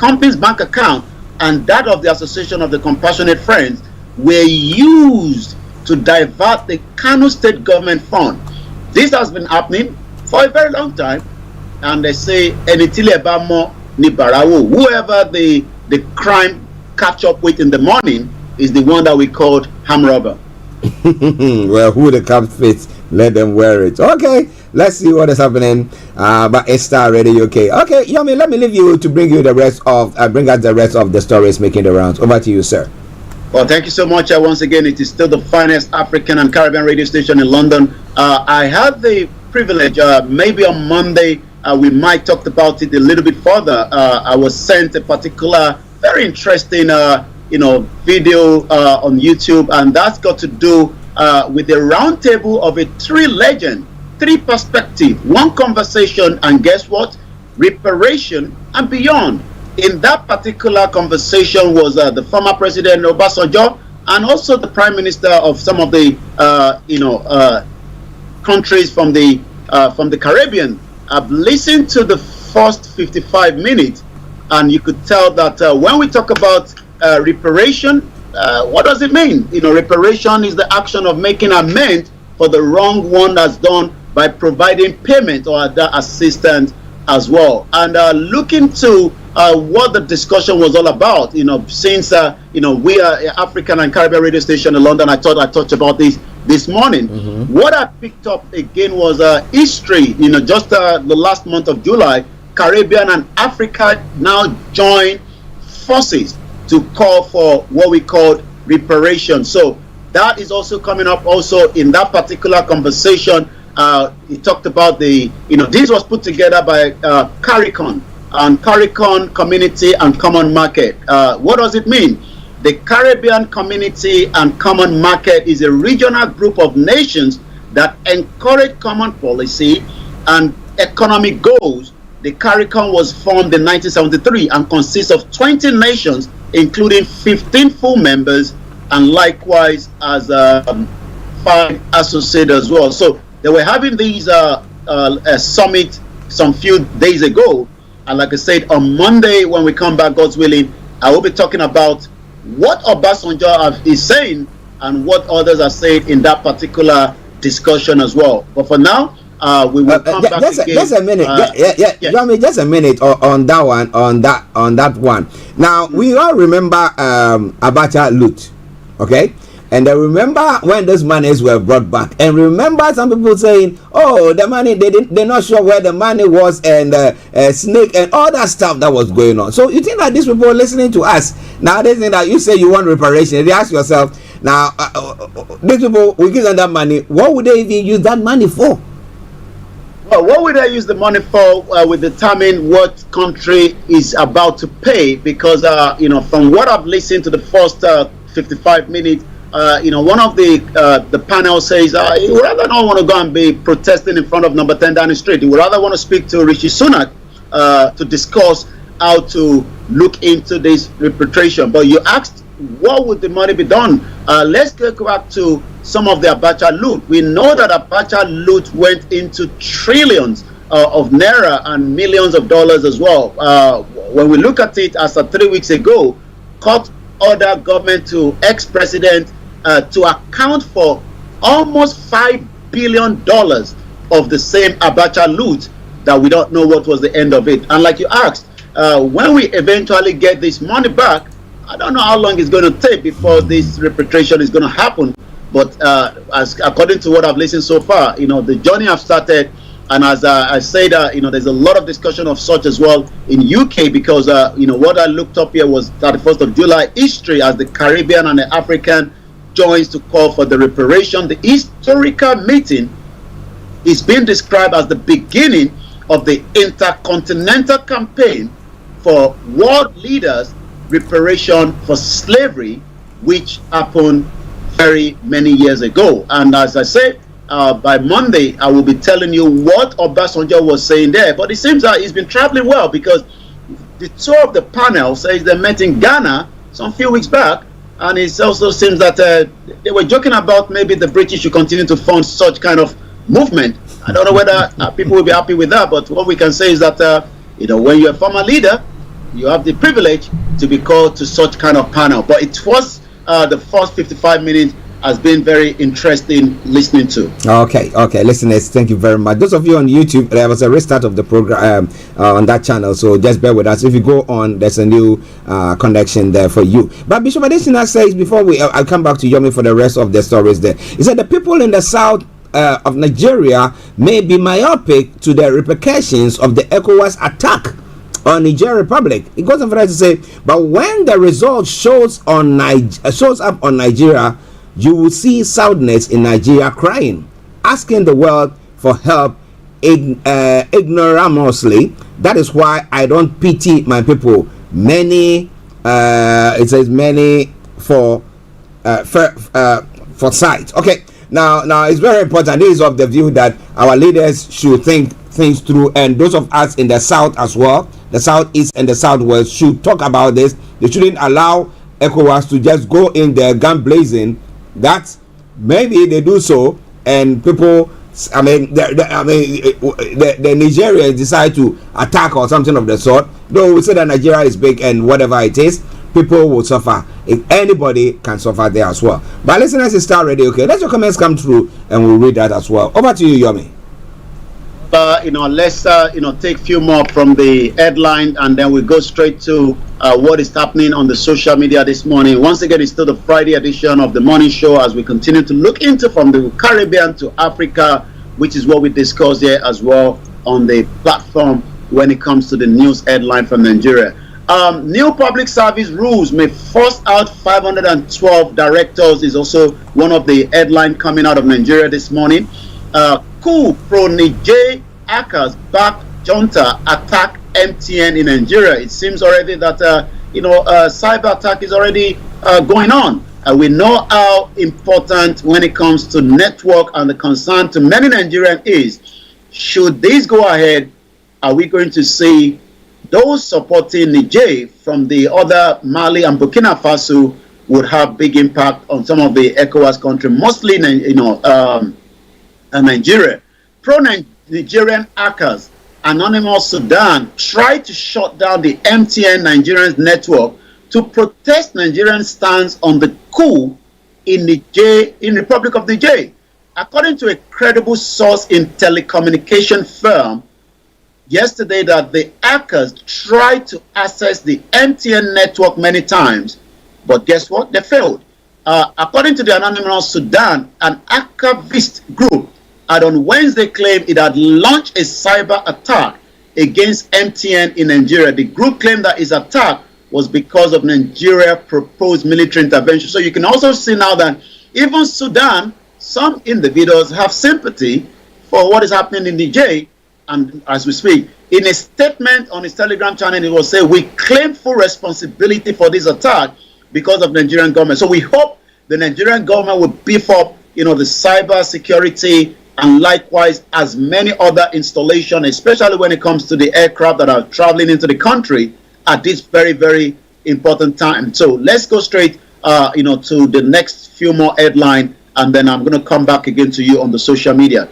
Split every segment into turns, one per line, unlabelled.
company's bank account and that of the Association of the Compassionate Friends were used to divert the Kano State government fund. This has been happening for a very long time, and they say Enitile Bamo Nibarawo, whoever the crime catch up with in the morning is the one that we called ham robber.
Well, who the cap fits, let them wear it. Okay, let's see what is happening. But it's Starr Radio UK. Okay, Yomi, let me leave you to bring us the rest of the stories making the rounds. Over to you, sir.
Well, thank you so much. Once again, it is still the finest African and Caribbean radio station in London. I had the privilege, maybe on Monday, we might talk about it a little bit further. I was sent a particular, very interesting, video on YouTube, and that's got to do with the roundtable of a three perspective, one conversation, and guess what? Reparation and beyond. In that particular conversation was the former president Obasanjo and also the prime minister of some of the countries from the Caribbean. I've listened to the first 55 minutes, and you could tell that when we talk about reparation, what does it mean? Reparation is the action of making amends for the wrong one that's done by providing payment or other assistance as well. And looking to what the discussion was all about, since we are an African and Caribbean radio station in London, I thought I'd touch about this morning. What I picked up again was history. Just the last month of July, Caribbean and Africa now join forces to call for what we call reparation. So that is also coming up also in that particular conversation. He talked about this was put together by CARICON and CARICON Community and Common Market. What does it mean? The Caribbean Community and Common Market is a regional group of nations that encourage common policy and economic goals. The CARICON was formed in 1973 and consists of 20 nations, including 15 full members, and likewise as 5 associates as well. So they were having these summit some few days ago, and like I said, on Monday when we come back, God's willing, I will be talking about what Obasanjo is saying and what others are saying in that particular discussion as well. But for now, we will come back again.
Just a minute. Just a minute on that one. Now we all remember Abacha loot, okay? And I remember when those monies were brought back. And remember some people saying, oh, the money, they're not sure where the money was, and snake and all that stuff that was going on. So you think that these people are listening to us? Now they think that you say you want reparation. They ask yourself, now, these people, we give them that money. What would they even use that money for?
Well, what would they use the money for will determine what country is about to pay, because, from what I've listened to the first 55 minutes, one of the panel says he would rather not want to go and be protesting in front of number 10 Downing Street. He would rather want to speak to Rishi Sunak to discuss how to look into this repatriation. But you asked, what would the money be done? Let's go back to some of the Abacha loot. We know that Abacha loot went into trillions of naira and millions of dollars as well. When we look at it, as of 3 weeks ago, court ordered government to ex-president to account for almost $5 billion of the same Abacha loot that we don't know what was the end of it. And like you asked, when we eventually get this money back, I don't know how long it's going to take before this repatriation is going to happen. But as according to what I've listened so far, the journey I've started, and as I said, there's a lot of discussion of such as well in UK, because what I looked up here was 31st of July history as the Caribbean and the African joins to call for the reparation. The historical meeting is being described as the beginning of the intercontinental campaign for world leaders reparation for slavery, which happened very many years ago. And as I said, by Monday, I will be telling you what Obasanjo was saying there. But it seems that he's been traveling well, because the two of the panel says they met in Ghana some few weeks back, and it also seems that they were joking about maybe the British should continue to fund such kind of movement. I don't know whether people will be happy with that, but what we can say is that when you're a former leader, you have the privilege to be called to such kind of panel. But it was the first 55 minutes has been very interesting listening to.
Okay, listeners, thank you very much. Those of you on YouTube, there was a restart of the program on that channel, so just bear with us. If you go on, there's a new connection there for you. But Bishop Adesina says, before I'll come back to Yomi for the rest of the stories there. He said the people in the south of Nigeria may be myopic to the repercussions of the ECOWAS attack on Niger Republic. It goes on further to say, but when the result shows up on Nigeria, you will see Southerners in Nigeria crying, asking the world for help ignoramulously. That is why I don't pity my people. Many, it says many for sight. Okay, now it's very important. This is of the view that our leaders should think things through, and those of us in the south as well, the southeast and the southwest, should talk about this. They shouldn't allow ECOWAS to just go in there gun blazing. That maybe they do so, and people, the Nigerians decide to attack or something of the sort. Though we say that Nigeria is big and whatever it is, people will suffer. If anybody can suffer there as well. But listeners, it's Starr Radio. Okay, let your comments come through, and we'll read that as well. Over to you, Yomi.
Let's take a few more from the headline, and then we go straight to what is happening on the social media this morning. Once again, it's still the Friday edition of the morning show as we continue to look into from the Caribbean to Africa, which is what we discussed here as well on the platform when it comes to the news headline from Nigeria. New public service rules may force out 512 directors is also one of the headlines coming out of Nigeria this morning. Coup pro Niger hackers back junta attack MTN in Nigeria. It seems already that cyber attack is already going on. We know how important when it comes to network, and the concern to many Nigerians is, should this go ahead, are we going to see those supporting Niger from the other Mali and Burkina Faso would have big impact on some of the ECOWAS countries, mostly Nigeria. Pro-Nigerian hackers, Anonymous Sudan, tried to shut down the MTN Nigerian network to protest Nigerian stance on the coup in Niger, in Republic of Niger. According to a credible source in telecommunication firm yesterday, that the hackers tried to access the MTN network many times, but guess what? They failed. According to the Anonymous Sudan, an archivist group had on Wednesday claimed it had launched a cyber attack against MTN in Nigeria. The group claimed that its attack was because of Nigeria's proposed military intervention. So you can also see now that even Sudan, some individuals have sympathy for what is happening in Niger. And as we speak, in a statement on his Telegram channel, it will say, we claim full responsibility for this attack because of the Nigerian government. So we hope the Nigerian government will beef up, the cyber security, and likewise as many other installations, especially when it comes to the aircraft that are traveling into the country at this very, very important time. So let's go straight, to the next few more headlines, and then I'm going to come back again to you on the social media.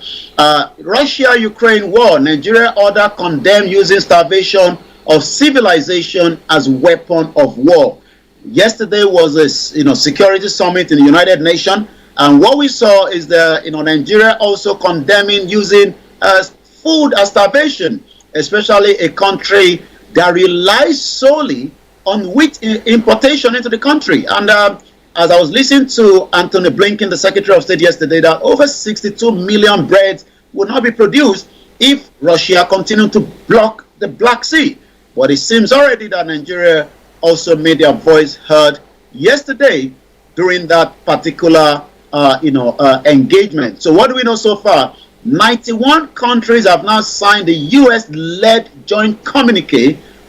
Russia-Ukraine war. Nigeria order condemned using starvation of civilization as weapon of war. Yesterday was a security summit in the United Nations. And what we saw is that Nigeria also condemning using food as starvation, especially a country that relies solely on wheat importation into the country. And as I was listening to Anthony Blinken, the Secretary of State yesterday, that over 62 million breads would not be produced if Russia continued to block the Black Sea. But it seems already that Nigeria also made their voice heard yesterday during that particular engagement. So what do we know so far? 91 countries have now signed the US-led joint communique